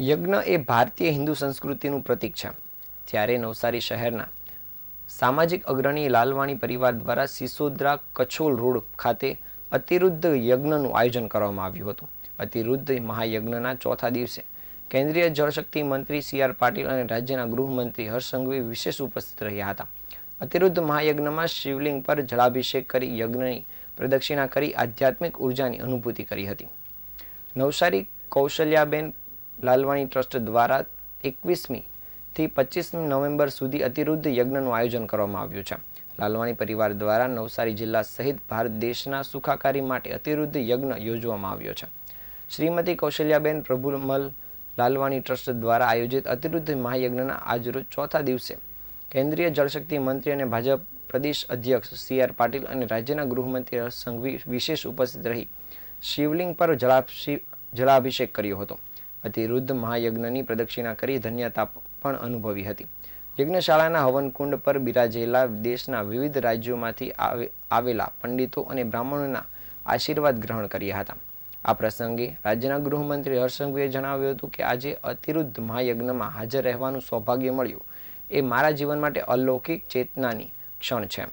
યજ્ઞ એ ભારતીય હિન્દુ સંસ્કૃતિનું પ્રતીક છે. ત્યારે નવસારી શહેરના સામાજિક અગ્રણી લાલવાણી પરિવાર દ્વારા સિસોદરા કછોલ રોડ ખાતે અતિરુદ્ધ યજ્ઞનું આયોજન કરવામાં આવ્યું હતું. અતિરુદ્ધ મહાયજ્ઞના ચોથા દિવસે કેન્દ્રીય જળશક્તિ મંત્રી સી.આર. પાટીલ અને રાજ્યના ગૃહમંત્રી હર્ષ સંઘવી વિશેષ ઉપસ્થિત રહ્યા હતા. અતિરુદ્ધ મહાયજ્ઞમાં શિવલિંગ પર જળાભિષેક કરી યજ્ઞની પ્રદક્ષિણા કરી આધ્યાત્મિક ઉર્જાની અનુભૂતિ કરી હતી. નવસારી કૌશલ્યાબેન લાલવાણી ટ્રસ્ટ દ્વારા 21મી થી 25મી નવેમ્બર સુધી અતિરુદ્ધ યજ્ઞનું આયોજન કરવામાં આવ્યું છે. લાલવાણી પરિવાર દ્વારા નવસારી જિલ્લા સહિત ભારત દેશના સુખાકારી માટે અતિરુદ્ધ યજ્ઞ યોજવામાં આવ્યો છે. શ્રીમતી કૌશલ્યાબેન પ્રભુમલ લાલવાણી ટ્રસ્ટ દ્વારા આયોજિત અતિરુદ્ધ મહાયજ્ઞના આજરોજ ચોથા દિવસે કેન્દ્રીય જળશક્તિ મંત્રી અને ભાજપ પ્રદેશ અધ્યક્ષ સી.આર. પાટીલ અને રાજ્યના ગૃહમંત્રી હર્ષ સંઘવી વિશેષ ઉપસ્થિત રહી શિવલિંગ પર જળાભિષેક કર્યો હતો. અતિરુદ્ધ મહાયજ્ઞની પ્રદક્ષિણા કરી ધન્યતા પણ અનુભવી હતી. યજ્ઞશાળાના હવનકુંડ પર બિરાજેલા દેશના વિવિધ રાજ્યોમાંથી આવેલા પંડિતો અને બ્રાહ્મણોના આશીર્વાદ ગ્રહણ કર્યા હતા. આ પ્રસંગે રાજ્યના ગૃહમંત્રી હર્ષ સંઘવીએ જણાવ્યું હતું કે આજે અતિરુદ્ધ મહાયજ્ઞમાં હાજર રહેવાનું સૌભાગ્ય મળ્યું એ મારા જીવન માટે અલૌકિક ચેતનાની ક્ષણ છે.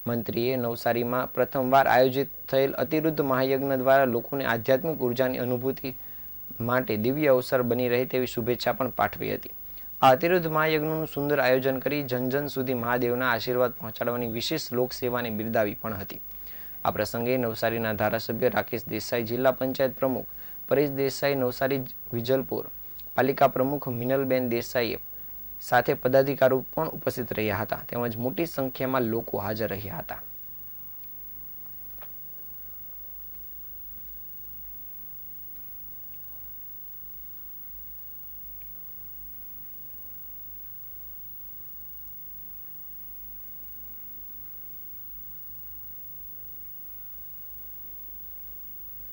મંત્રીએ નવસારીમાં પ્રથમવાર આયોજિત થયેલ અતિરુદ્ધ મહાયજ્ઞ દ્વારા લોકોને આધ્યાત્મિક ઉર્જાની અનુભૂતિ માટે દિવ્ય અવસર બની રહે તેવી શુભેચ્છા પણ પાઠવી હતી. આ અતિરુદ્ધ મહાયજ્ઞનું સુંદર આયોજન કરી જન સુધી મહાદેવના આશીર્વાદ પહોંચાડવાની વિશેષ લોકસેવાને બિરદાવી પણ હતી. આ પ્રસંગે નવસારીના ધારાસભ્ય રાકેશ દેસાઈ, જિલ્લા પંચાયત પ્રમુખ પરેશ દેસાઈ, નવસારી વિજલપુર પાલિકા પ્રમુખ મિનલબેન દેસાઈ સાથે પદાધિકારીઓ પણ ઉપસ્થિત રહ્યા હતા તેમજ મોટી સંખ્યામાં લોકો હાજર રહ્યા હતા.